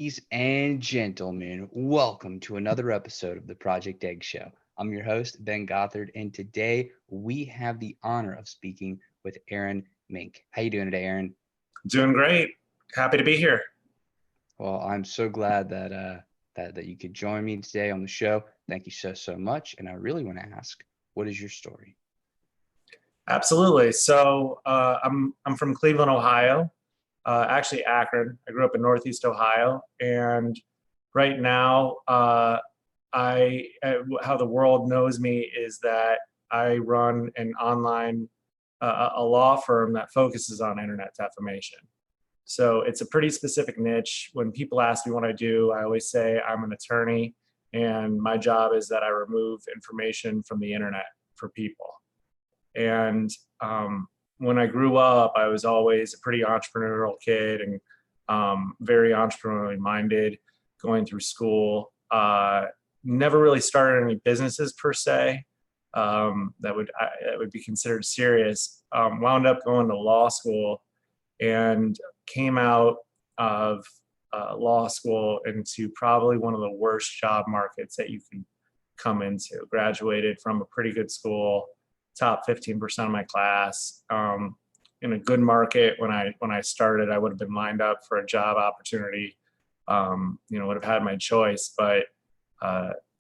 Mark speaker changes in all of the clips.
Speaker 1: Ladies and gentlemen, welcome to another episode of the Project Egg Show. I'm your host, Ben Gothard, and today we have the honor of speaking with Aaron Minc. How you doing today, Aaron?
Speaker 2: Doing great. Happy to be here.
Speaker 1: Well, I'm so glad that you could join me today on the show. Thank you so much. And I really want to ask, what is your story?
Speaker 2: Absolutely. So I'm from Cleveland, Ohio. Actually Akron. I grew up in Northeast Ohio, and right now, how the world knows me is that I run an online a law firm that focuses on internet defamation. So it's a pretty specific niche. When people ask me what I do, I always say I'm an attorney, and my job is that I remove information from the internet for people. And when I grew up, I was always a pretty entrepreneurial kid and very entrepreneurially minded going through school. Never really started any businesses per se that would be considered serious. Wound up going to law school and came out of law school into probably one of the worst job markets that you can come into. Graduated from a pretty good school, top 15% of my class, in a good market. When I started, I would have been lined up for a job opportunity, would have had my choice, but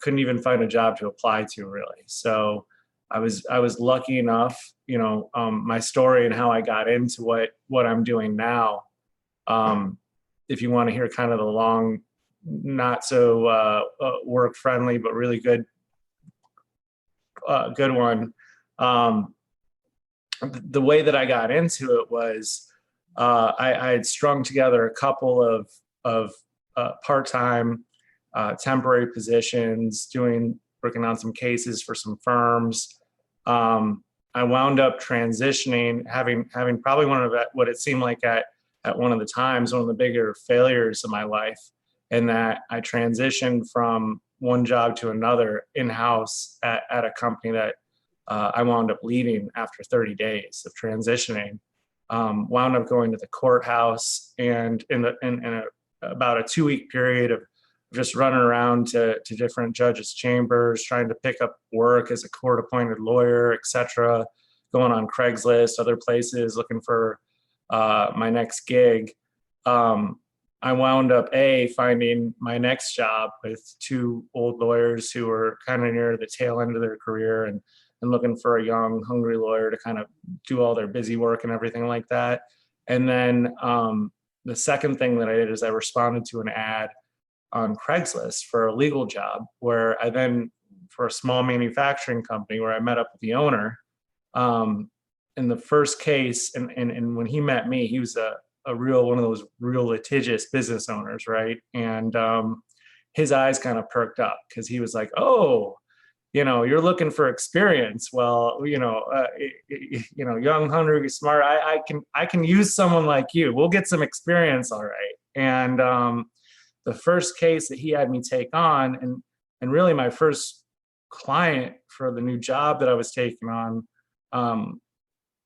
Speaker 2: couldn't even find a job to apply to really. So I was lucky enough, my story and how I got into what I'm doing now. If you want to hear kind of the long, not so work friendly, but really good one. The way that I got into it was I had strung together a couple of part-time temporary positions, working on some cases for some firms. I wound up transitioning, having probably what it seemed like at one of the times, one of the bigger failures of my life, in that I transitioned from one job to another in-house at a company that I wound up leaving after 30 days of transitioning. Wound up going to the courthouse, and in about a 2-week period of just running around to different judges' chambers, trying to pick up work as a court-appointed lawyer, etc., going on Craigslist, other places, looking for my next gig. I wound up finding my next job with 2 old lawyers who were kind of near the tail end of their career and looking for a young, hungry lawyer to kind of do all their busy work and everything like that. And then the second thing that I did is I responded to an ad on Craigslist for a legal job, where I then, for a small manufacturing company, where I met up with the owner. In the first case, and when he met me, he was one of those real litigious business owners, right? And his eyes kind of perked up because he was like, "Oh, you're looking for experience. Well, young, hungry, smart. I can use someone like you. We'll get some experience, all right." And the first case that he had me take on, and really my first client for the new job that I was taking on,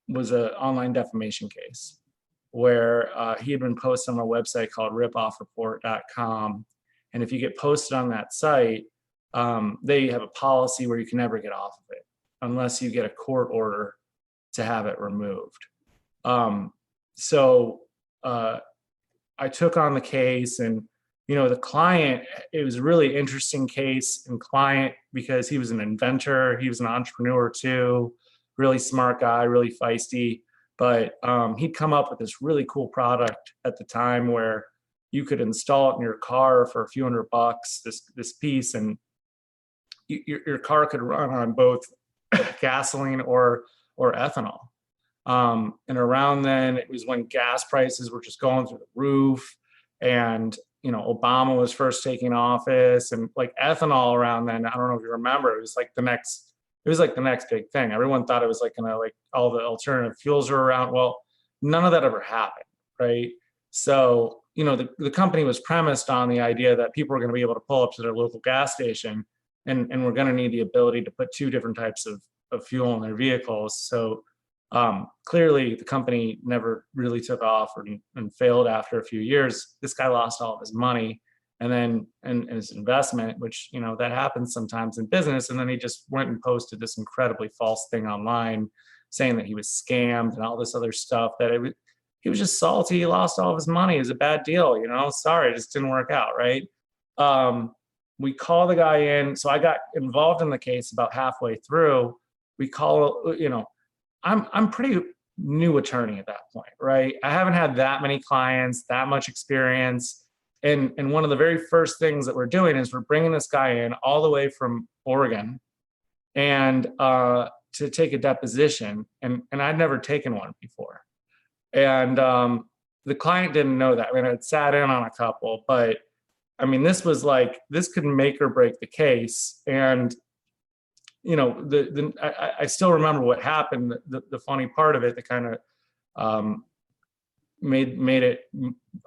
Speaker 2: was an online defamation case where he had been posted on a website called ripoffreport.com. And if you get posted on that site, they have a policy where you can never get off of it unless you get a court order to have it removed. So I took on the case, and the client, it was a really interesting case and client because he was an inventor, he was an entrepreneur too, really smart guy, really feisty. But he'd come up with this really cool product at the time where you could install it in your car for a few $100, this piece, and your car could run on both gasoline or ethanol. And around then, it was when gas prices were just going through the roof, and Obama was first taking office, and like ethanol around then, I don't know if you remember, it was like the next big thing. Everyone thought it was like all the alternative fuels were around. Well, none of that ever happened, right? So, the company was premised on the idea that people were going to be able to pull up to their local gas station, and we're going to need the ability to put 2 different types of fuel in their vehicles. So Clearly the company never really took off and failed after a few years. This guy lost all of his money and then and his investment, which, you know, that happens sometimes in business. And then he just went and posted this incredibly false thing online saying that he was scammed and all this other stuff, that he was just salty. He lost all of his money. It was a bad deal, you know, sorry, it just didn't work out. Right. We call the guy in. So I got involved in the case about halfway through. We call, you know, I'm pretty new attorney at that point, right? I haven't had that many clients, that much experience. And one of the very first things that we're doing is we're bringing this guy in all the way from Oregon and to take a deposition. And I'd never taken one before. And the client didn't know that. I mean, I'd sat in on a couple, but I mean, this was like, this could make or break the case. And you know, I still remember what happened. The funny part of it that kind of made it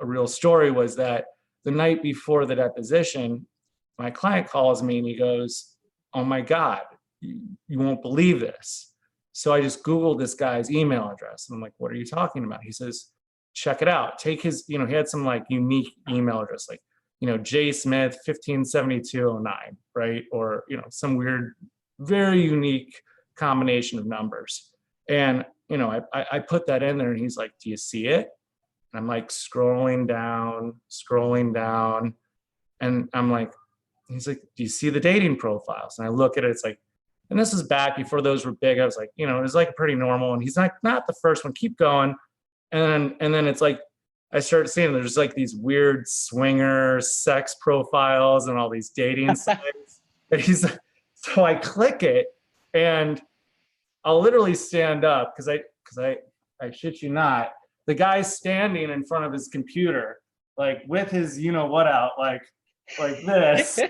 Speaker 2: a real story was that the night before the deposition, my client calls me and he goes, "Oh my God, you won't believe this." So I just Googled this guy's email address and I'm like, "What are you talking about?" He says, "Check it out. Take his, you know, he had some like unique email address, like, you know, J Smith 157209, right? Or, you know, some weird, very unique combination of numbers." And, you know, I put that in there and he's like, "Do you see it?" And I'm like scrolling down. And I'm like, he's like, "Do you see the dating profiles?" And I look at it, it's like, and this is back before those were big. I was like, you know, it was like pretty normal. And he's like, "Not the first one, keep going." And then it's like, I started seeing there's like these weird swinger sex profiles and all these dating sites. And he's like, so I click it and I'll literally stand up because I shit you not, the guy's standing in front of his computer, like with his, you know what out, like this,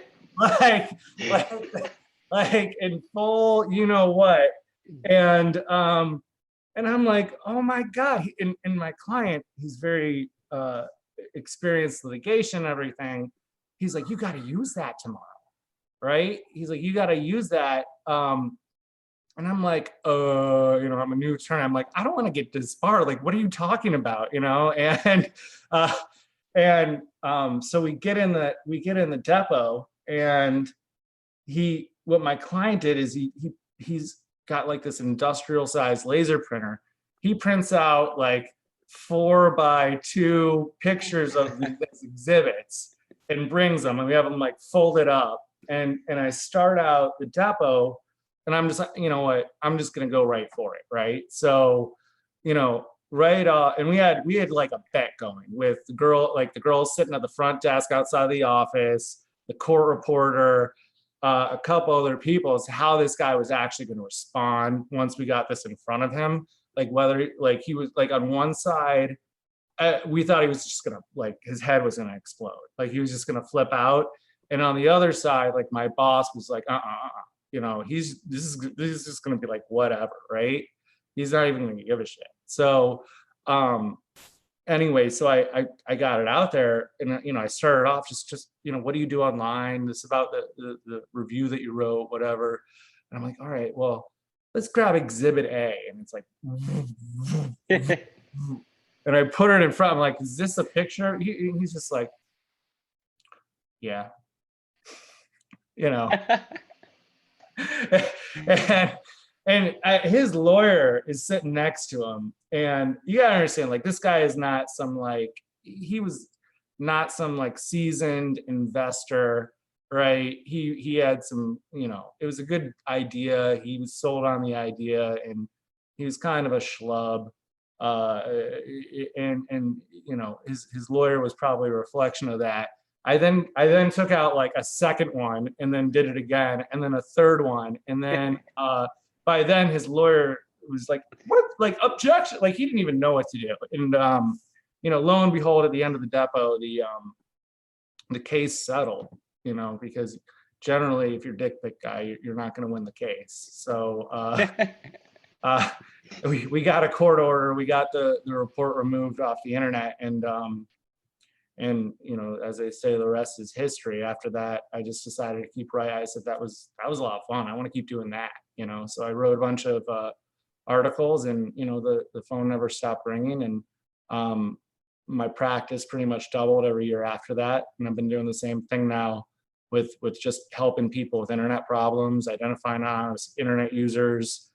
Speaker 2: like in full, you know what. And I'm like, oh my God. And my client, he's very experienced litigation and everything. He's like, "You got to use that tomorrow." Right? He's like, "You got to use that." And I'm like, you know, I'm a new attorney. I'm like, I don't want to get disbarred. Like, what are you talking about? You know? So we get in the depot, and what my client did is he's got like this industrial sized laser printer. He prints out like 4x2 pictures of these exhibits and brings them, and we have them like folded up. And I start out the depot, and I'm just like, you know what, I'm just gonna go right for it, right? So, you know, right and we had like a bet going with the girl sitting at the front desk outside the office, the court reporter, a couple other people, as to how this guy was actually going to respond once we got this in front of him. Like whether like he was like on one side, we thought he was just gonna, like, his head was gonna explode, like he was just gonna flip out. And on the other side, like my boss was like, you know, this is just gonna be like whatever, right? He's not even gonna give a shit. So anyway, so I got it out there, and you know, I started off just you know, what do you do online? This about the review that you wrote, whatever. And I'm like, all right, well, let's grab exhibit A. And it's like, and I put it in front. I'm like, is this a picture? He's just like, yeah, you know. and his lawyer is sitting next to him, and you gotta understand, like, this guy is not some like, he was not some like seasoned investor, right? He had some, you know, it was a good idea. He was sold on the idea, and he was kind of a schlub. And you know, his lawyer was probably a reflection of that. I then took out like a second one, and then did it again, and then a third one, and then by then his lawyer was like, "What? Like, objection!" Like, he didn't even know what to do. And you know, lo and behold, at the end of the depot, the case settled. You know, because generally, if you're dick pic guy, you're not going to win the case. So we got a court order. We got the report removed off the internet, and you know, as they say, the rest is history. After that, I just decided to keep writing. I said that was a lot of fun. I want to keep doing that, you know. So I wrote a bunch of articles, and the phone never stopped ringing, and my practice pretty much doubled every year after that. And I've been doing the same thing now with just helping people with internet problems, identifying anonymous internet users,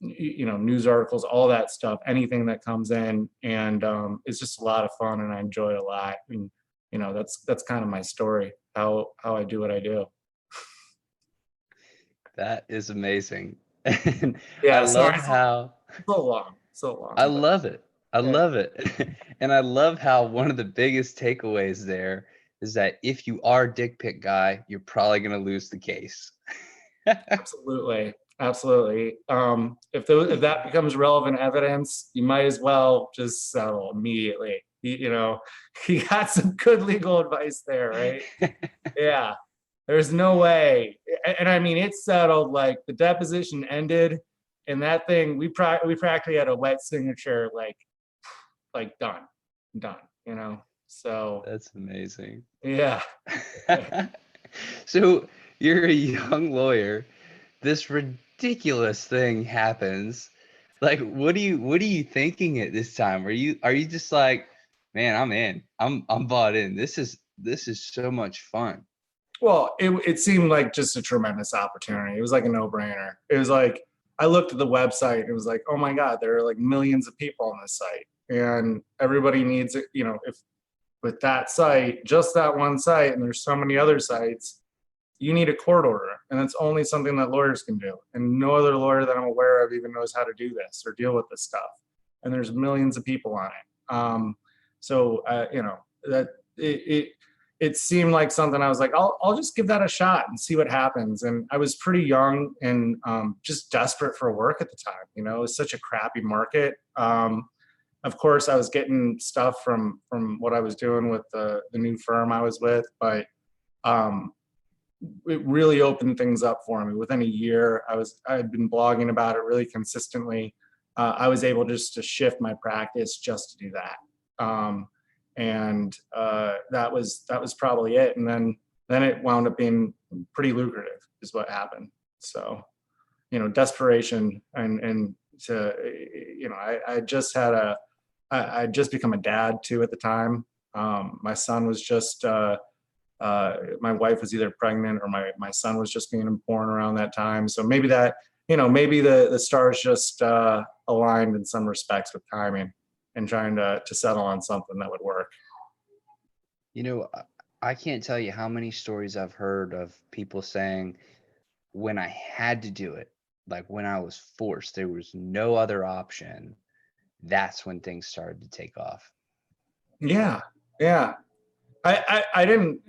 Speaker 2: news articles, all that stuff, anything that comes in. And it's just a lot of fun, and I enjoy it a lot. And that's kind of my story, how I do what I do.
Speaker 1: That is amazing. And I
Speaker 2: Yeah,
Speaker 1: love
Speaker 2: sorry,
Speaker 1: how
Speaker 2: so long,
Speaker 1: I
Speaker 2: but
Speaker 1: love it. I
Speaker 2: yeah.
Speaker 1: love it. And I love how one of the biggest takeaways there is that if you are a dick pic guy, you're probably going to lose the case.
Speaker 2: Absolutely. Absolutely. If that becomes relevant evidence, you might as well just settle immediately. You got some good legal advice there, right? Yeah. There's no way. And I mean, it's settled. Like, the deposition ended, and that thing, we practically had a wet signature, like done. So
Speaker 1: That's amazing.
Speaker 2: yeah.
Speaker 1: So you're a young lawyer. This ridiculous thing happens. Like, what are you thinking at this time? Are you just like, man, I'm in. I'm bought in. This is so much fun.
Speaker 2: Well, it seemed like just a tremendous opportunity. It was like a no-brainer. It was like, I looked at the website, and it was like, oh my God, there are like millions of people on this site, and everybody needs it. If with that site, just that one site, and there's so many other sites, you need a court order, and it's only something that lawyers can do. And no other lawyer that I'm aware of even knows how to do this or deal with this stuff. And there's millions of people on it. So that it seemed like something I was like, I'll just give that a shot and see what happens. And I was pretty young and just desperate for work at the time. It was such a crappy market. Of course, I was getting stuff from what I was doing with the new firm I was with, but it really opened things up for me. Within a year, I had been blogging about it really consistently. I was able just to shift my practice just to do that. And that was probably it. And then it wound up being pretty lucrative, is what happened. So, desperation and to, I just had I'd just become a dad too at the time. My son was just, my wife was either pregnant, or my son was just being born around that time. So maybe that, maybe the stars just aligned in some respects with timing, and trying to settle on something that would work.
Speaker 1: I can't tell you how many stories I've heard of people saying, when I had to do it, like when I was forced, there was no other option, that's when things started to take off.
Speaker 2: Yeah. I didn't,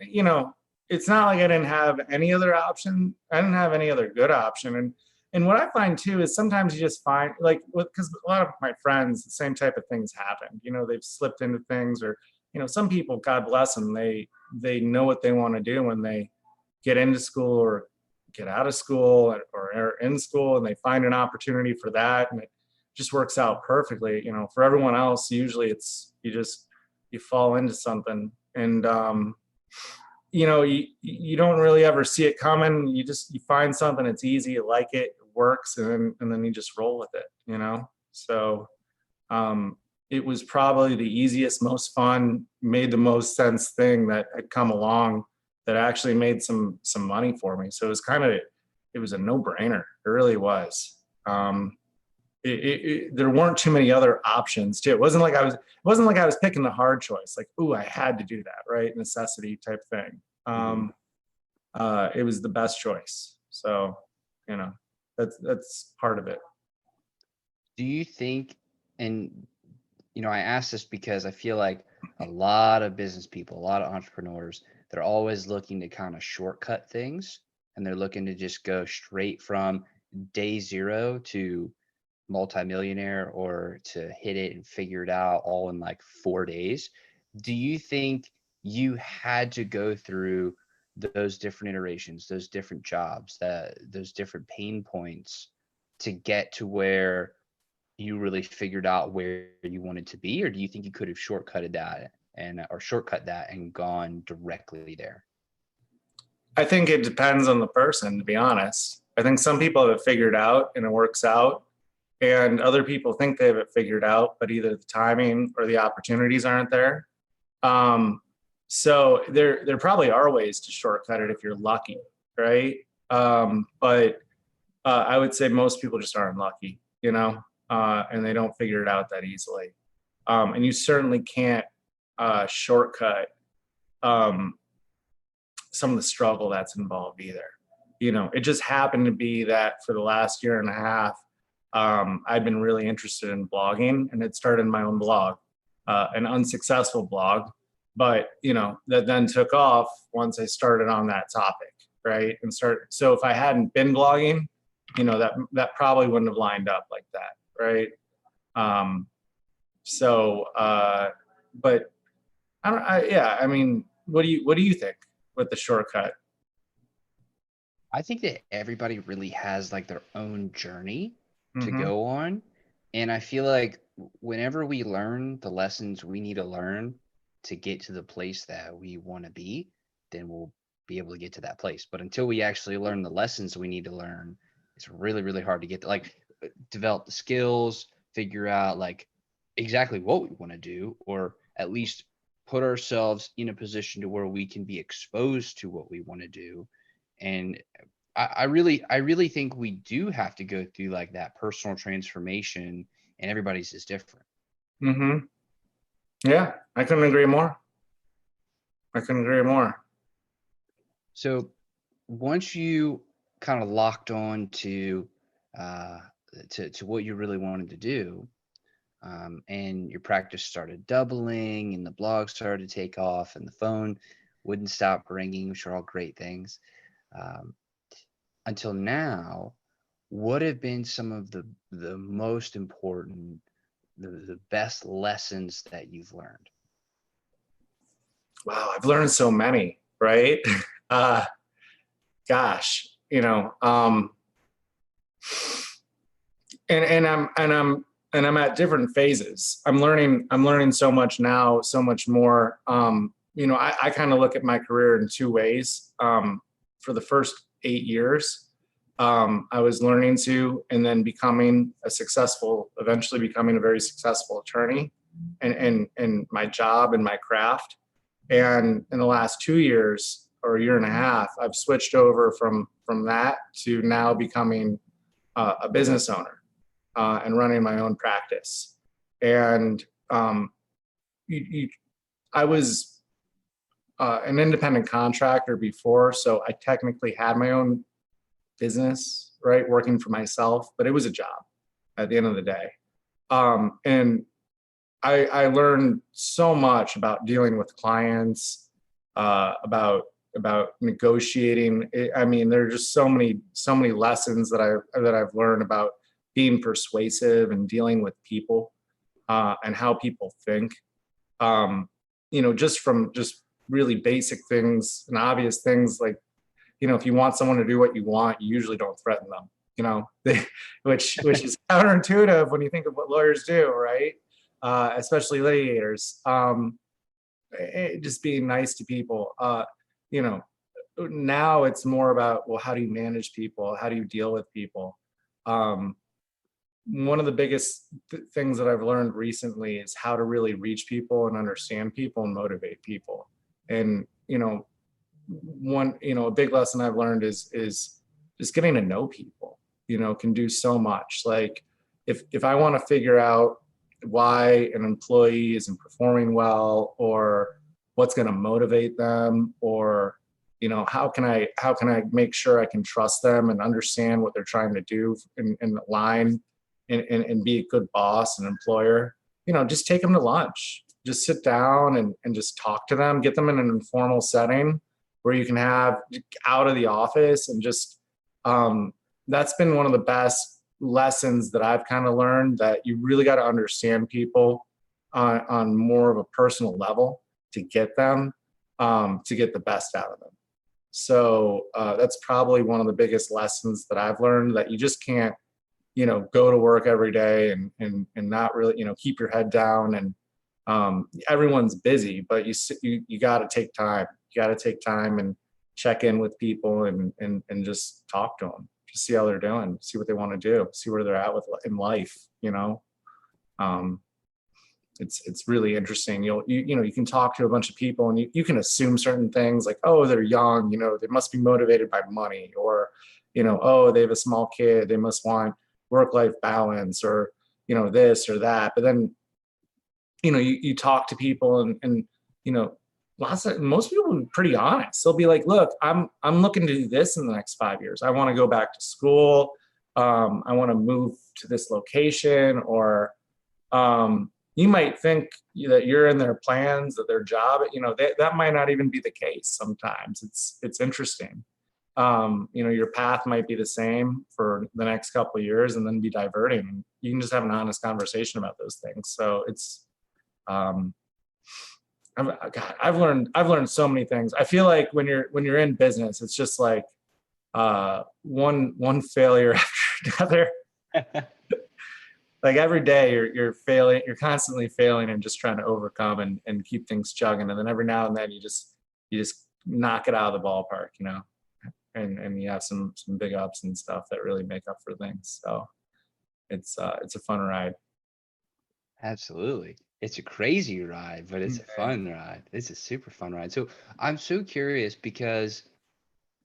Speaker 2: it's not like I didn't have any other option. I didn't have any other good option. And what I find too is sometimes you just find, like, because a lot of my friends, the same type of things happen. They've slipped into things, or some people, God bless them, they know what they want to do when they get into school or get out of school, or are in school, and they find an opportunity for that, and it just works out perfectly. For everyone else, usually it's you fall into something, and you don't really ever see it coming. You find something, it's easy, you like it, works, and then you just roll with it. So it was probably the easiest, most fun, made the most sense thing that had come along, that actually made some money for me. So it was a no-brainer. It really was. There weren't too many other options too. It wasn't like I was picking the hard choice, like, ooh, I had to do that, right? Necessity type thing. It was the best choice. So, that's part of it.
Speaker 1: Do you think, and I ask this because I feel like a lot of business people, a lot of entrepreneurs, they're always looking to kind of shortcut things, and they're looking to just go straight from day zero to multimillionaire, or to hit it and figure it out all in like 4 days. Do you think you had to go through those different iterations, those different jobs, those different pain points to get to where you really figured out where you wanted to be? Or do you think you could have shortcut that and gone directly there?
Speaker 2: I think it depends on the person, to be honest. I think some people have it figured out and it works out. and other people think they have it figured out, but either the timing or the opportunities aren't there. So there probably are ways to shortcut it if you're lucky, right? But I would say most people just aren't lucky, and they don't figure it out that easily. And you certainly can't shortcut some of the struggle that's involved either. It just happened to be that for the last year and a half, I've been really interested in blogging, and it started my own blog, an unsuccessful blog, but that then took off once I started on that topic, right? So if I hadn't been blogging, that probably wouldn't have lined up like that, right? But I mean, what do you think with the shortcut?
Speaker 1: I think that everybody really has like their own journey to
Speaker 2: Mm-hmm.
Speaker 1: go on. And I feel like whenever we learn the lessons we need to learn to get to the place that we want to be, then we'll be able to get to that place. But until we actually learn the lessons we need to learn, it's really, really hard to get to, like, develop the skills, figure out like exactly what we want to do, or at least put ourselves in a position to where we can be exposed to what we want to do. And I really think we do have to go through like that personal transformation, and everybody's is different.
Speaker 2: Mm-hmm. Yeah, I couldn't agree more.
Speaker 1: So once you kind of locked on to what you really wanted to do, and your practice started doubling, and the blog started to take off, and the phone wouldn't stop ringing, which are all great things. Until now, what have been some of the most important, the best lessons that you've learned?
Speaker 2: Wow, I've learned so many, right? Gosh, and I'm at different phases. I'm learning so much now, so much more. I kind of look at my career in two ways. For the first 8 years, I was learning to, and then eventually becoming a very successful attorney and my job and my craft. And in the last 2 years or a year and a half, I've switched over from that to now becoming a business owner and running my own practice. And I was an independent contractor before, so I technically had my own business, right, working for myself, but it was a job at the end of the day. And I learned so much about dealing with clients, about negotiating. I mean, there are just so many lessons that I've learned about being persuasive and dealing with people, and how people think. Just from really basic things and obvious things like, if you want someone to do what you want, you usually don't threaten them, which is counterintuitive when you think of what lawyers do, right? Especially litigators. Just being nice to people. Now it's more about, well, how do you manage people? How do you deal with people? One of the biggest things that I've learned recently is how to really reach people and understand people and motivate people. And, a big lesson I've learned is just getting to know people, can do so much. Like if I want to figure out why an employee isn't performing well, or what's going to motivate them, or, how can I make sure I can trust them and understand what they're trying to do and align and be a good boss and employer, just take them to lunch, just sit down and just talk to them, get them in an informal setting where you can have out of the office, and just, that's been one of the best lessons that I've kind of learned, that you really got to understand people on more of a personal level to get them, to get the best out of them. So that's probably one of the biggest lessons that I've learned, that you just can't, go to work every day and not really, keep your head down. And everyone's busy, but you got to take time. You got to take time and check in with people and just talk to them. just see how they're doing, see what they want to do, see where they're at in life, it's really interesting. You can talk to a bunch of people and you can assume certain things like, oh, they're young, they must be motivated by money, or, oh, they have a small kid, they must want work-life balance, or, this or that. But then, you talk to people and most people are pretty honest. They'll be like, look, I'm looking to do this in the next 5 years. I want to go back to school. I want to move to this location, or, you might think that you're in their plans, that their job, that might not even be the case. Sometimes it's interesting. Your path might be the same for the next couple of years and then be diverting. You can just have an honest conversation about those things. So it's, I've learned so many things. I feel like when you're in business, it's just like one failure after another. Like every day you're failing, you're constantly failing and just trying to overcome and keep things chugging. And then every now and then you just knock it out of the ballpark, and you have some big ups and stuff that really make up for things. So it's a fun ride.
Speaker 1: Absolutely. It's a crazy ride, but it's a fun ride. It's a super fun ride. So I'm so curious because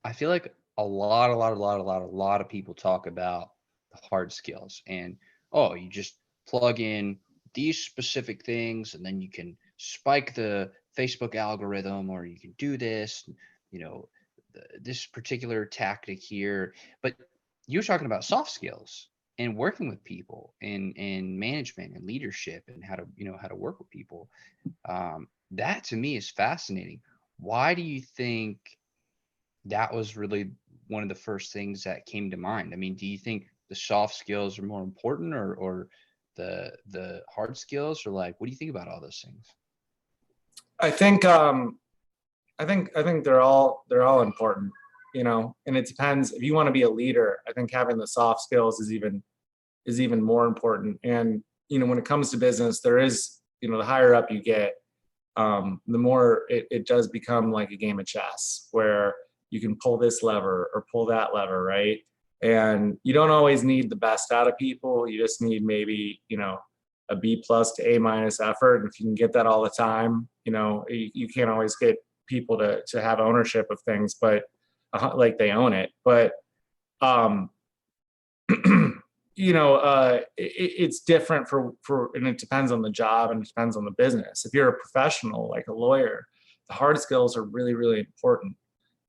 Speaker 1: I feel like a lot of people talk about the hard skills and, oh, you just plug in these specific things and then you can spike the Facebook algorithm, or you can do this, this particular tactic here. But you're talking about soft skills and working with people and management and leadership and how to work with people. That to me is fascinating. Why do you think that was really one of the first things that came to mind? I mean, do you think the soft skills are more important, or the hard skills, or like, what do you think about all those things?
Speaker 2: I think they're all important, and it depends. If you want to be a leader, I think having the soft skills is even more important. And, when it comes to business, there is, the higher up you get, the more it does become like a game of chess where you can pull this lever or pull that lever, right? And you don't always need the best out of people. You just need maybe, a B+ to A- effort. And if you can get that all the time, you can't always get people to have ownership of things, but like they own it. But, it's different and it depends on the job and it depends on the business. If you're a professional, like a lawyer, the hard skills are really, really important,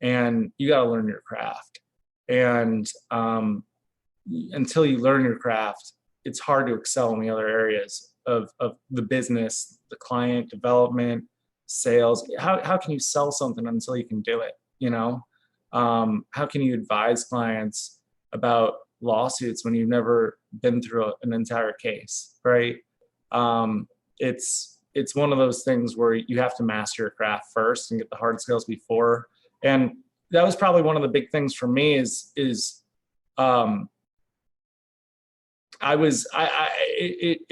Speaker 2: and you got to learn your craft. And until you learn your craft, it's hard to excel in the other areas of the business, the client development, sales. How can you sell something until you can do it? How can you advise clients about lawsuits when you've never been through an entire case, right? It's one of those things where you have to master your craft first and get the hard skills before. And that was probably one of the big things for me is it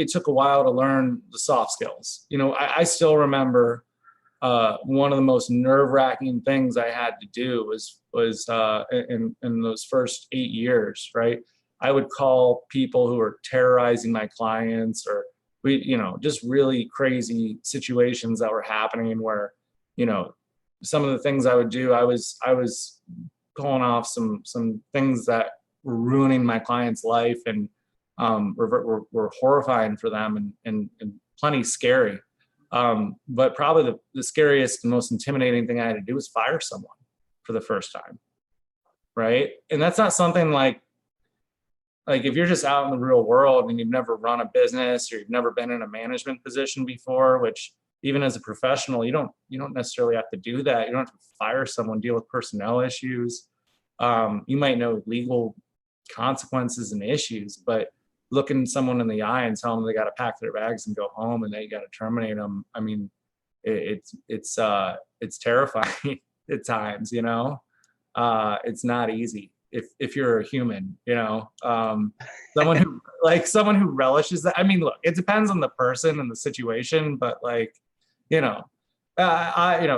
Speaker 2: took a while to learn the soft skills. I still remember one of the most nerve-wracking things I had to do was in those first 8 years, right? I would call people who were terrorizing my clients, or just really crazy situations that were happening where, some of the things I would do, I was pulling off some things that were ruining my client's life and were horrifying for them and plenty scary. But probably the scariest and most intimidating thing I had to do was fire someone for the first time, right? And that's not something like if you're just out in the real world and you've never run a business or you've never been in a management position before, which even as a professional, you don't necessarily have to do that. You don't have to fire someone, deal with personnel issues. You might know legal consequences and issues, but looking someone in the eye and telling them they got to pack their bags and go home and they got to terminate them. I mean, it's terrifying at times, it's not easy if you're a human, someone who relishes that. I mean, look, it depends on the person and the situation, but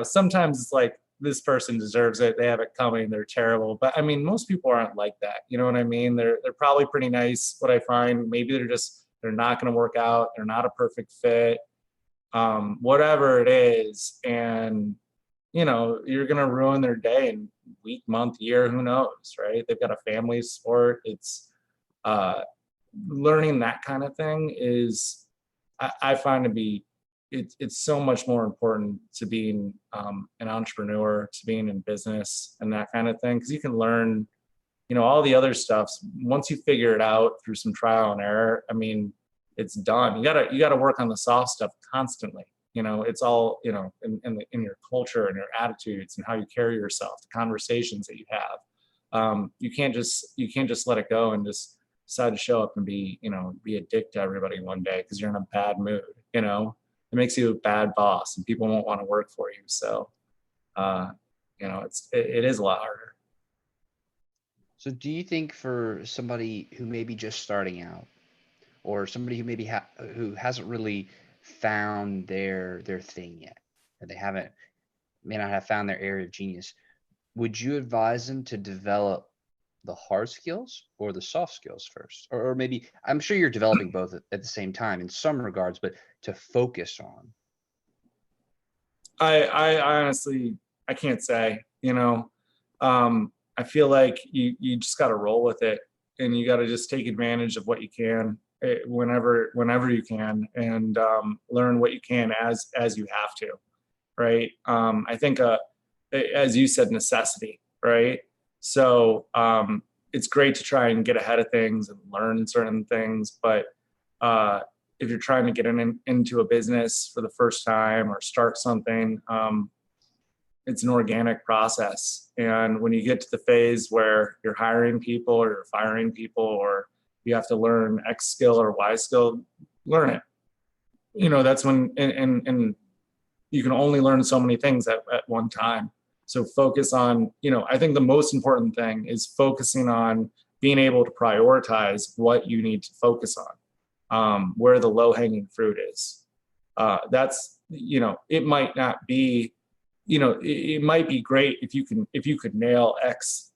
Speaker 2: sometimes it's like this person deserves it. They have it coming. They're terrible. But I mean, most people aren't like that. You know what I mean? They're probably pretty nice. What I find, maybe they're not going to work out. They're not a perfect fit. Whatever it is, and you're going to ruin their day in week, month, year. Who knows, right? They've got a family sport. It's learning that kind of thing is, I find to be, it's so much more important to being an entrepreneur, to being in business and that kind of thing, because you can learn, all the other stuff once you figure it out through some trial and error. I mean, it's done. You gotta work on the soft stuff constantly. It's all in your culture and your attitudes and how you carry yourself, the conversations that you have. You can't just let it go and just decide to show up and be a dick to everybody one day because you're in a bad mood. It makes you a bad boss and people won't want to work for you. So, it is a lot harder.
Speaker 1: So do you think for somebody who may be just starting out, or somebody who maybe who hasn't really found their thing yet, or may not have found their area of genius, would you advise them to develop the hard skills or the soft skills first? Or maybe, I'm sure you're developing both at the same time in some regards, but to focus on?
Speaker 2: I honestly, I can't say. I feel like you just got to roll with it, and you got to just take advantage of what you can whenever you can, and learn what you can as you have to, right? I think as you said, necessity, right? So it's great to try and get ahead of things and learn certain things, but if you're trying to get into a business for the first time or start something, it's an organic process. And when you get to the phase where you're hiring people or you're firing people, or you have to learn X skill or Y skill, learn it. That's when, and you can only learn so many things at one time. So focus on, I think the most important thing is focusing on being able to prioritize what you need to focus on, where the low hanging fruit is. That's, it might not be, it might be great if you could nail X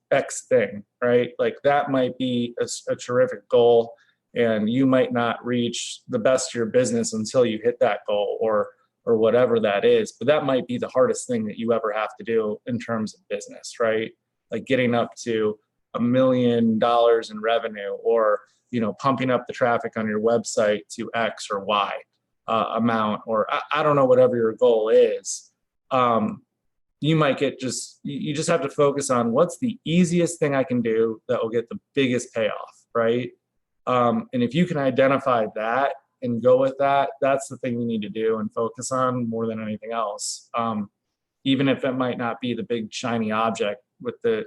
Speaker 2: thing, right? Like that might be a terrific goal, and you might not reach the best of your business until you hit that goal or whatever that is. But that might be the hardest thing that you ever have to do in terms of business, right? Like getting up to $1 million in revenue, or pumping up the traffic on your website to X or Y amount, or I don't know, whatever your goal is. You might you just have to focus on what's the easiest thing I can do that will get the biggest payoff, right? And if you can identify that and go with that, that's the thing you need to do and focus on more than anything else. Even if it might not be the big shiny object that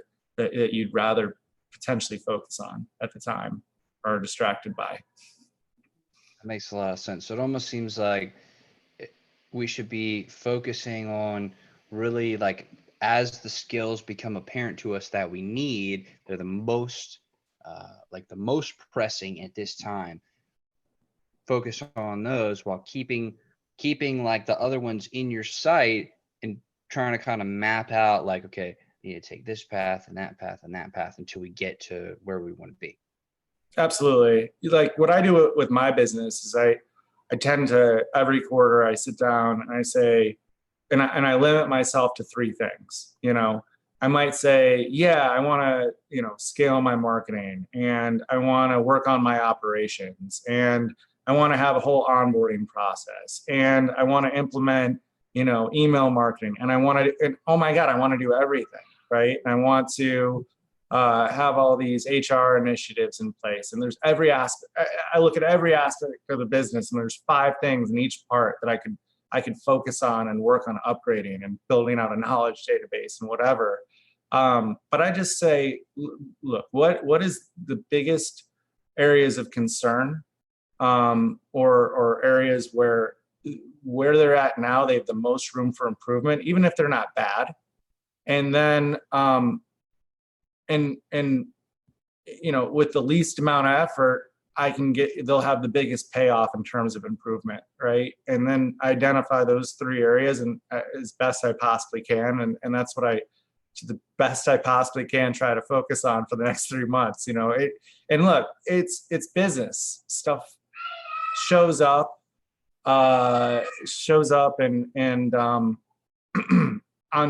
Speaker 2: you'd rather potentially focus on at the time or distracted by.
Speaker 1: That makes a lot of sense. So it almost seems like we should be focusing on really, like, as the skills become apparent to us that we need, they're the most pressing at this time. Focus on those while keeping like the other ones in your sight, and trying to kind of map out, like, okay, you need to take this path and that path and that path until we get to where we want to be.
Speaker 2: Absolutely. Like what I do with my business is I tend to, every quarter I sit down and I say, and I limit myself to 3 things. I might say, yeah, I want to, scale my marketing, and I want to work on my operations, and I want to have a whole onboarding process, and I want to implement, email marketing, and I oh my God, I want to do everything, right? And I want to have all these HR initiatives in place. And there's every aspect. I look at every aspect of the business, and there's 5 things in each part that I could focus on and work on upgrading and building out a knowledge database and whatever. But I just say, look, what is the biggest areas of concern, or areas where they're at now, they have the most room for improvement, even if they're not bad. And then, and with the least amount of effort, they'll have the biggest payoff in terms of improvement, right? And then identify those 3 areas and as best I possibly can. And that's what to the best I possibly can, try to focus on for the next 3 months, and look, it's business stuff shows up and on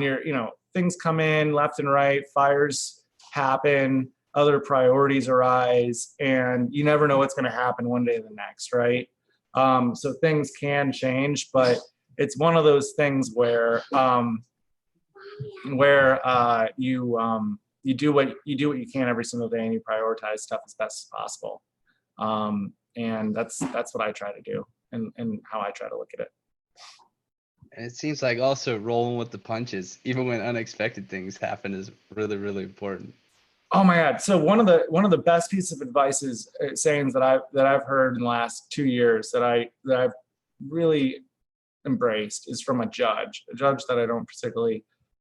Speaker 2: your, things come in left and right, fires happen, other priorities arise, and you never know what's going to happen one day or the next, right? So things can change, but it's one of those things where you do what you can every single day, and you prioritize stuff as best as possible. And that's what I try to do, and how I try to look at it.
Speaker 1: And it seems like also rolling with the punches, even when unexpected things happen, is really, really important.
Speaker 2: Oh my God! So one of the best pieces of advice is sayings that I've heard in the last 2 years that I've really embraced is from a judge that I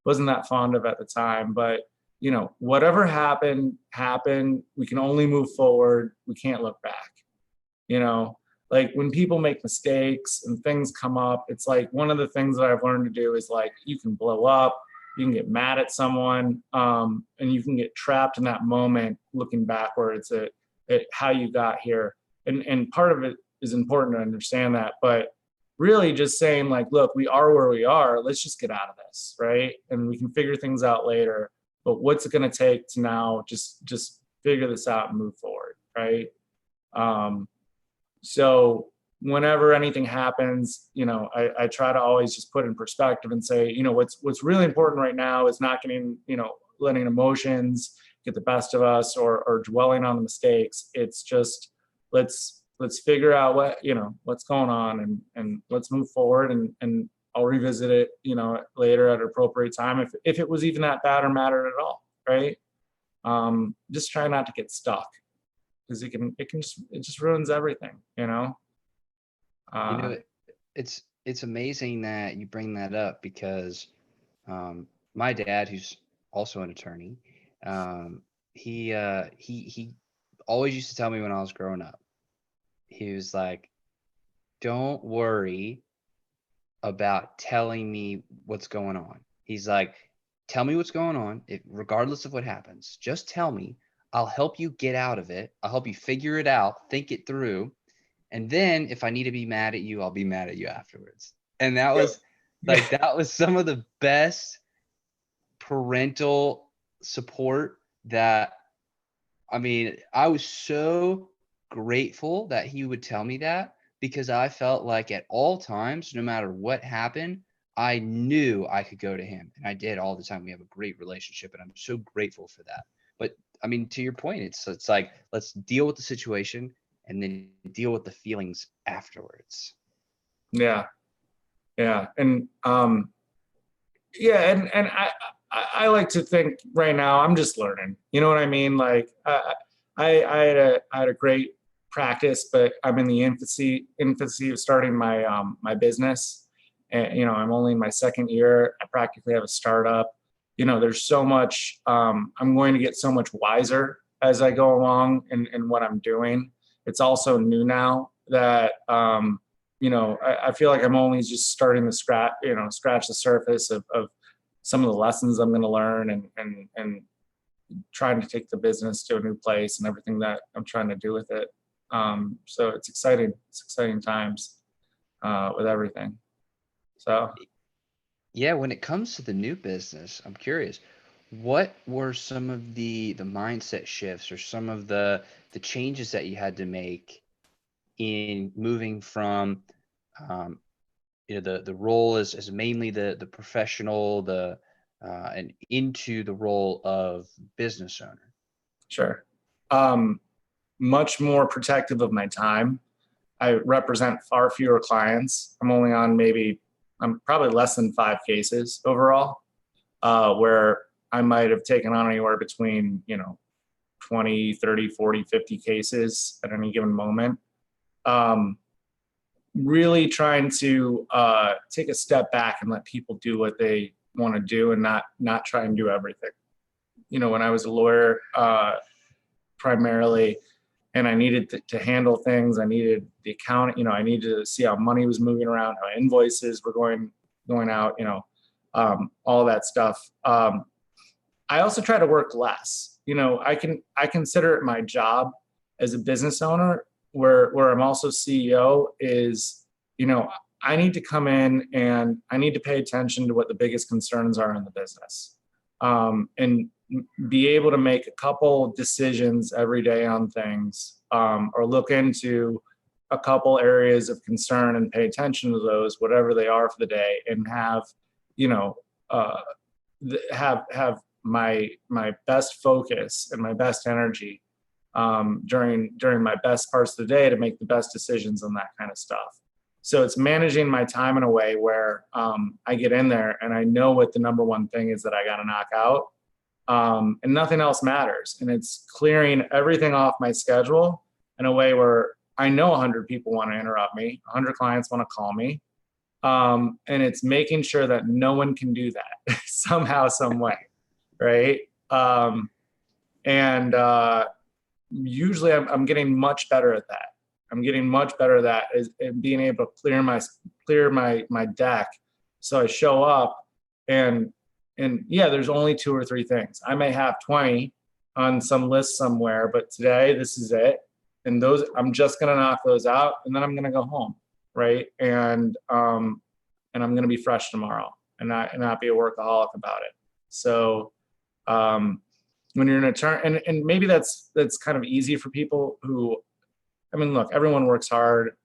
Speaker 2: wasn't that fond of at the time, but whatever happened. We can only move forward. We can't look back. Like when people make mistakes and things come up, it's like one of the things that I've learned to do is like, you can blow up, you can get mad at someone, and you can get trapped in that moment looking backwards at how you got here. And part of it is important to understand that, but really just saying like, look, we are where we are, let's just get out of this, right? And we can figure things out later, but what's it going to take to now just figure this out and move forward, right? So whenever anything happens, I try to always just put in perspective and say, what's really important right now is not getting, letting emotions get the best of us or dwelling on the mistakes. It's just, let's figure out what's going on and let's move forward, and I'll revisit it, later at an appropriate time. If it was even that bad or mattered at all, right? Just try not to get stuck, because it just ruins everything,
Speaker 1: It's amazing that you bring that up, because my dad, who's also an attorney, he always used to tell me when I was growing up, he was like, don't worry about telling me what's going on. He's like, tell me what's going on, regardless of what happens. Just tell me. I'll help you get out of it. I'll help you figure it out, think it through. And then if I need to be mad at you, I'll be mad at you afterwards. And that was that was some of the best parental support that, I was so grateful that he would tell me that, because I felt like at all times, no matter what happened, I knew I could go to him, and I did all the time. We have a great relationship, and I'm so grateful for that. But to your point, it's like, let's deal with the situation and then deal with the feelings afterwards.
Speaker 2: Yeah. And and I like to think right now I'm just learning. You know what I mean? Like I had a great practice, but I'm in the infancy of starting my business. And I'm only in my 2nd year. I practically have a startup. There's so much, I'm going to get so much wiser as I go along in what I'm doing. It's also new now that, I feel like I'm only just starting to scratch the surface of some of the lessons I'm going to learn and trying to take the business to a new place and everything that I'm trying to do with it. So it's exciting. It's exciting times with everything. So.
Speaker 1: Yeah, when it comes to the new business, I'm curious, what were some of the mindset shifts or some of the changes that you had to make in moving from the role as mainly the professional, and into the role of business owner?
Speaker 2: Sure. Much more protective of my time. I represent far fewer clients. I'm probably less than 5 cases overall, where I might have taken on anywhere between, 20, 30, 40, 50 cases at any given moment. Really trying to take a step back and let people do what they want to do and not try and do everything. When I was a lawyer, primarily, and I needed to handle things. I needed the account, I needed to see how money was moving around, how invoices were going out, all that stuff. I also try to work less. I consider it my job as a business owner, where I'm also CEO, is, I need to come in and I need to pay attention to what the biggest concerns are in the business, and be able to make a couple decisions every day on things, or look into a couple areas of concern and pay attention to those, whatever they are for the day, and have, have my best focus and my best energy during my best parts of the day to make the best decisions on that kind of stuff. So it's managing my time in a way where I get in there and I know what the number one thing is that I got to knock out, and nothing else matters. And it's clearing everything off my schedule in a way where I know 100 people want to interrupt me, 100 clients want to call me, and it's making sure that no one can do that somehow, some way, right? Usually I'm getting much better at that. I'm getting much better at that, is being able to clear my deck. So I show up and yeah, there's only 2 or 3 things. I may have 20 on some list somewhere, but today this is it. And those, I'm just gonna knock those out, and then I'm gonna go home, right? And I'm gonna be fresh tomorrow, and not be a workaholic about it. So when you're an attorney, and maybe that's kind of easy for people who, I mean, look, everyone works hard,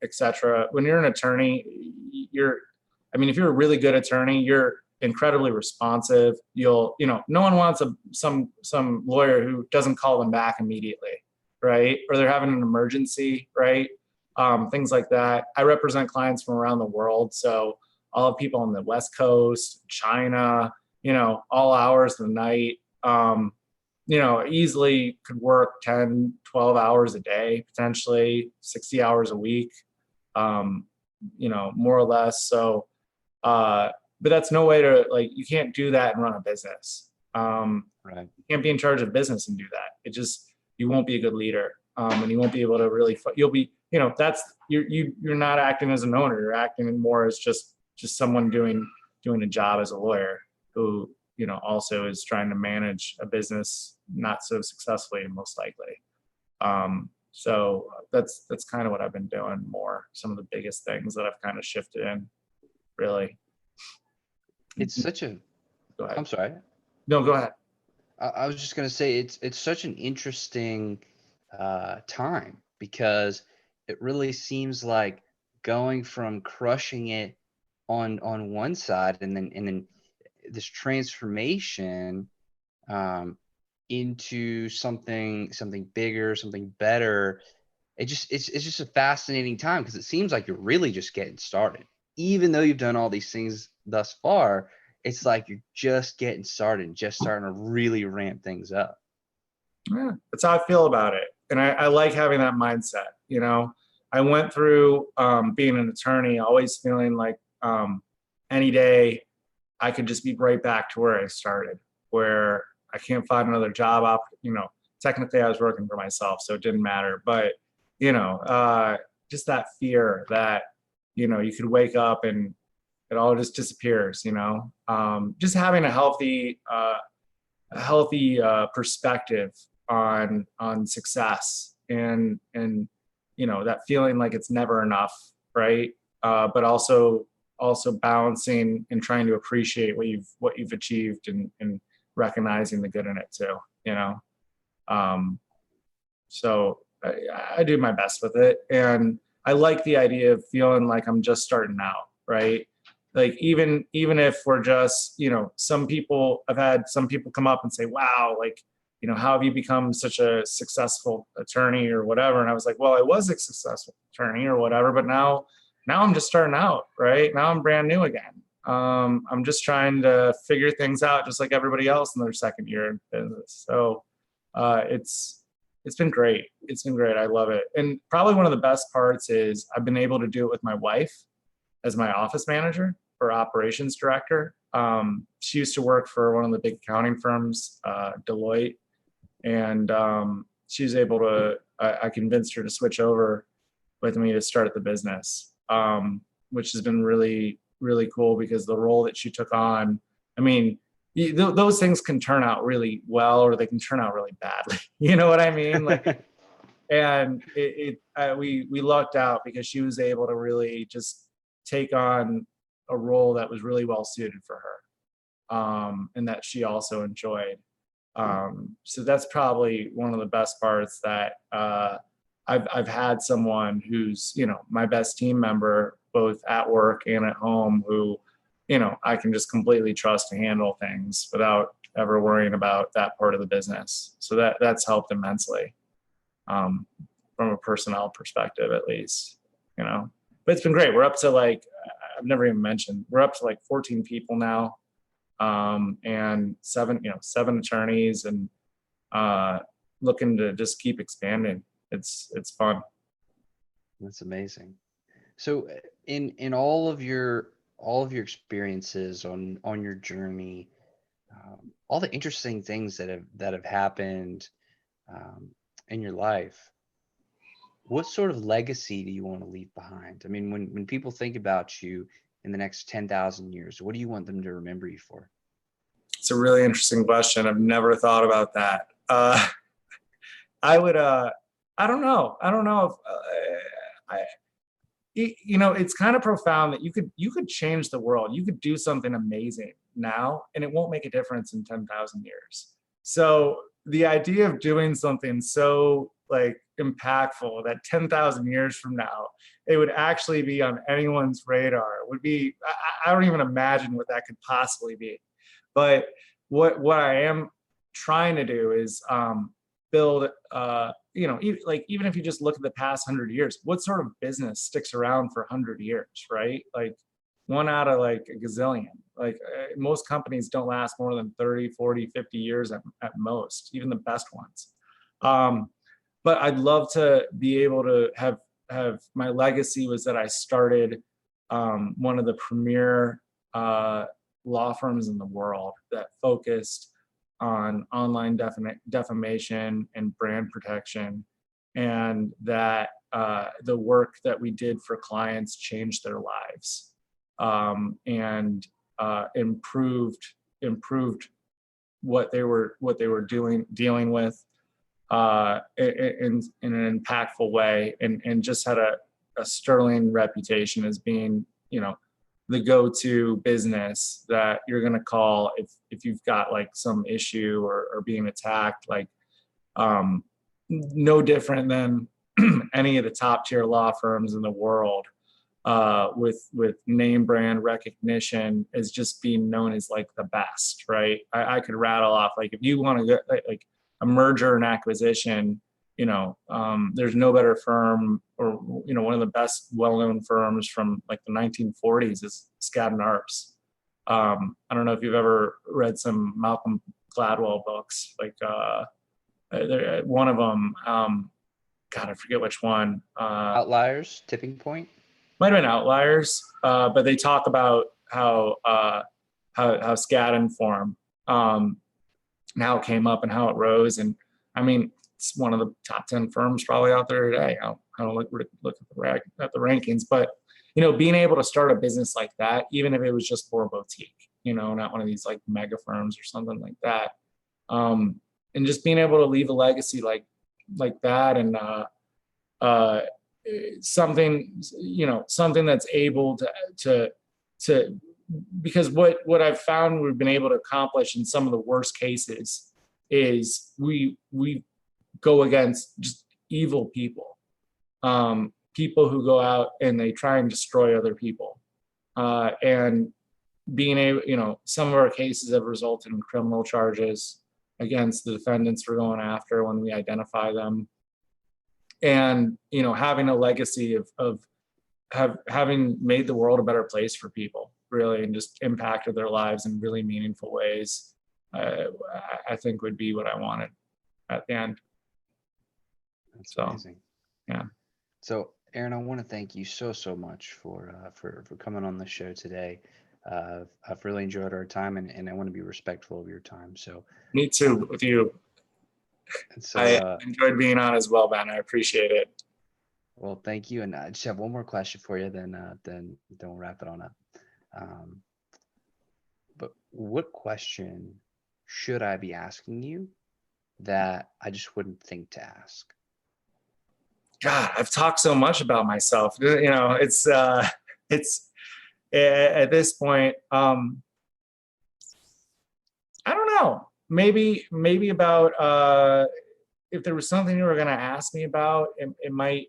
Speaker 2: etc. When you're an attorney, if you're a really good attorney, you're incredibly responsive. No one wants some lawyer who doesn't call them back immediately, right? Or they're having an emergency, right? Things like that. I represent clients from around the world, so all the people on the West Coast, China, all hours of the night. Easily could work 10, 12 hours a day, potentially 60 hours a week, more or less. So, but that's no way to, you can't do that and run a business.
Speaker 1: Right.
Speaker 2: You can't be in charge of business and do that. You won't be a good leader. And you won't be able to really, you'll be, you're not acting as an owner, you're acting more as just someone doing a job as a lawyer who, also is trying to manage a business not so successfully, most likely. So that's kind of what I've been doing more. Some of the biggest things that I've kind of shifted in, really.
Speaker 1: It's such a,
Speaker 2: Go ahead.
Speaker 1: I'm sorry.
Speaker 2: No, go ahead.
Speaker 1: I was just going to say it's such an interesting time, because it really seems like going from crushing it on one side and then this transformation into something bigger, something better. It's just a fascinating time, because it seems like you're really just getting started. Even though you've done all these things thus far, it's like you're just getting started, just starting to really ramp things up.
Speaker 2: Yeah, that's how I feel about it. And I like having that mindset. I went through being an attorney, always feeling like any day I could just be right back to where I started, where I can't find another job. Technically I was working for myself, so it didn't matter. But, just that fear that, you could wake up and it all just disappears, just having a healthy perspective on success and that feeling like it's never enough, right? But also balancing and trying to appreciate what you've achieved and recognizing the good in it too, so I do my best with it, and I like the idea of feeling like I'm just starting out, right? Like even if we're just, I've had some people come up and say, wow, how have you become such a successful attorney or whatever? And I was like, well, I was a successful attorney or whatever, but now I'm just starting out, right? Now I'm brand new again. I'm just trying to figure things out just like everybody else in their second year in business. So it's been great. It's been great. I love it. And probably one of the best parts is I've been able to do it with my wife as my office manager or operations director. She used to work for one of the big accounting firms, Deloitte. And she was able to I convinced her to switch over with me to start the business, which has been really, really cool because the role that she took on, I mean, those things can turn out really well, or they can turn out really badly. You know what I mean? Like, and we lucked out because she was able to really just take on a role that was really well suited for her, and that she also enjoyed. So that's probably one of the best parts, that I've had someone who's, you know, my best team member, both at work and at home, who, you know, I can just completely trust to handle things without ever worrying about that part of the business. So that's helped immensely, from a personnel perspective, at least, you know. But it's been great. We're up to, like, I've never even mentioned, we're up to like 14 people now, and seven attorneys, and looking to just keep expanding. It's fun.
Speaker 1: That's amazing. So in all of your experiences on your journey, all the interesting things that have happened in your life, what sort of legacy do you want to leave behind? I mean, when people think about you in the next 10,000 years, what do you want them to remember you for?
Speaker 2: It's a really interesting question. I've never thought about that. I would, I don't know. I don't know if, you know, it's kind of profound that you could change the world. You could do something amazing now, and it won't make a difference in 10,000 years. So the idea of doing something so, like, impactful that 10,000 years from now, it would actually be on anyone's radar would be, I don't even imagine what that could possibly be. But what I am trying to do is build, you know, even if you just look at the past 100 years, what sort of business sticks around for 100 years, right? Like, one out of like a gazillion. Like, most companies don't last more than 30, 40, 50 years at most, even the best ones. But I'd love to be able to have my legacy was that I started one of the premier law firms in the world that focused on online defamation and brand protection, and that the work that we did for clients changed their lives, and improved what they were dealing with in an impactful way, and just had a sterling reputation as being, you know, the go-to business that you're going to call if you've got like some issue or being attacked, like, no different than any of the top tier law firms in the world, with name brand recognition as just being known as like the best, right? I could rattle off, like, if you want to get like a merger and acquisition, you know, there's no better firm, or, you know, one of the best well-known firms from like the 1940s is Skadden Arps. I don't know if you've ever read some Malcolm Gladwell books, like one of them, God, I forget which one.
Speaker 1: Outliers, Tipping Point?
Speaker 2: Might have been Outliers, but they talk about how Skadden formed, and how it came up and how it rose. And I mean, it's one of the top 10 firms probably out there today. I don't look at the rankings, but, you know, being able to start a business like that, even if it was just for a boutique, you know, not one of these like mega firms or something like that, and just being able to leave a legacy like that, and something, you know, something that's able to because what I've found we've been able to accomplish in some of the worst cases is we go against just evil people, people who go out and they try and destroy other people, and being able, you know, some of our cases have resulted in criminal charges against the defendants we're going after when we identify them, and, you know, having a legacy of having made the world a better place for people, really, and just impacted their lives in really meaningful ways, I think would be what I wanted at the end.
Speaker 1: That's amazing.
Speaker 2: Yeah.
Speaker 1: So, Aaron, I want to thank you so much for coming on the show today. I've really enjoyed our time, and I want to be respectful of your time. So,
Speaker 2: me too, with you.
Speaker 1: And so,
Speaker 2: I enjoyed being on as well, Ben. I appreciate it.
Speaker 1: well, thank you. And I just have one more question for you, then we'll wrap it on up. But what question should I be asking you that I just wouldn't think to ask?
Speaker 2: God, I've talked so much about myself. It's at this point. I don't know. Maybe about if there was something you were going to ask me about, it might.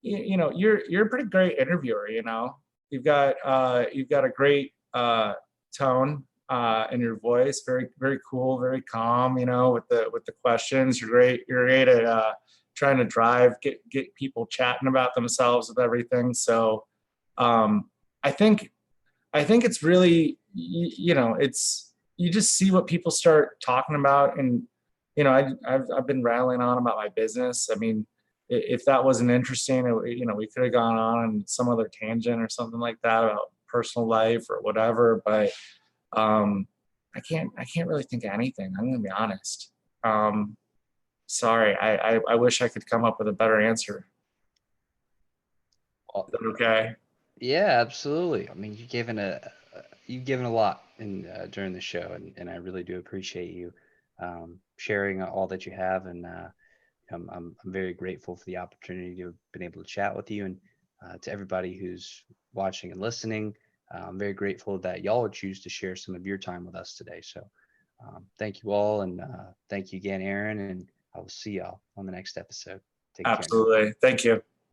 Speaker 2: You're a pretty great interviewer. You've got a great tone in your voice. Very very cool, very calm. With the questions, You're great at trying to get people chatting about themselves with everything. So I think it's really it's you just see what people start talking about, and I've been rattling on about my business. I mean, if that wasn't interesting, we could have gone on some other tangent or something like that about personal life or whatever. But I can't really think of anything. I'm gonna be honest. Sorry, I wish I could come up with a better answer. Is that okay?
Speaker 1: Yeah, absolutely. I mean, you've given a lot during the show, and I really do appreciate you sharing all that you have, and I'm very grateful for the opportunity to have been able to chat with you, and to everybody who's watching and listening. I'm very grateful that y'all would choose to share some of your time with us today. So thank you all, and thank you again, Aaron, and I will see y'all on the next episode. Take care now.
Speaker 2: Absolutely. Thank you.